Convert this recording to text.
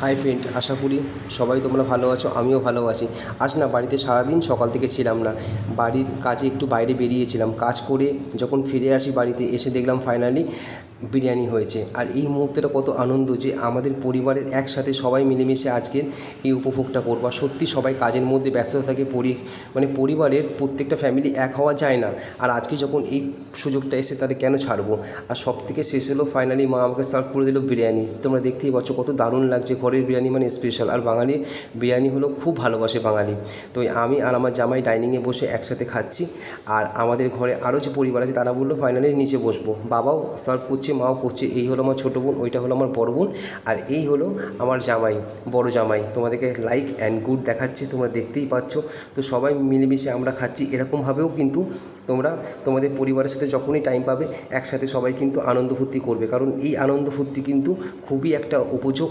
Hi friend, আশা করি সবাই তোমরা ভালো আছো, আমিও ভালো আছি। আজ না বাড়িতে সারাদিন সকাল থেকে ছিলাম না, বাড়ির কাজে একটু বাইরে বেরিয়েছিলাম। কাজ করে যখন ফিরে আসি বাড়িতে এসে দেখলাম ফাইনালি বিরিয়ানি হয়েছে। আর এই মুহূর্তটা কত আনন্দ যে আমাদের পরিবারের একসাথে সবাই মিলেমিশে আজকের এই উপভোগটা করবো। আর সত্যি সবাই কাজের মধ্যে ব্যস্ত থাকে, মানে পরিবারের প্রত্যেকটা ফ্যামিলি এক হওয়া যায় না। আর আজকে যখন এই সুযোগটা এসে তাদের কেন ছাড়বো। আর সব থেকে শেষ হলো ফাইনালি মা আমাকে সার্ভ করে দিল বিরিয়ানি। তোমরা দেখতেই পাচ্ছ কত দারুণ লাগছে। ঘরের বিরিয়ানি মানে স্পেশাল, আর বাঙালির বিরিয়ানি হলো খুব ভালোবাসে বাঙালি। তো আমি আর আমার জামাই ডাইনিংয়ে বসে একসাথে খাচ্ছি। আর আমাদের ঘরে আরও যে পরিবার আছে তারা বললো ফাইনালি নিচে বসবো। বাবাও সার্ভ করছে, মাও করছে। এই হলো আমার ছোটো বোন, ওইটা হলো আমার বড় বোন, আর এই হলো আমার জামাই, বড় জামাই। তোমাদেরকে লাইক অ্যান্ড গুড দেখাচ্ছে, তোমরা দেখতেই পাচ্ছ। তো সবাই মিলেমিশে আমরা খাচ্ছি। এরকমভাবেও কিন্তু তোমরা তোমাদের পরিবারের সাথে যখনই টাইম পাবে একসাথে সবাই কিন্তু আনন্দ ফুর্তি করবে, কারণ এই আনন্দ ফুর্তি কিন্তু খুবই একটা উপযোগ।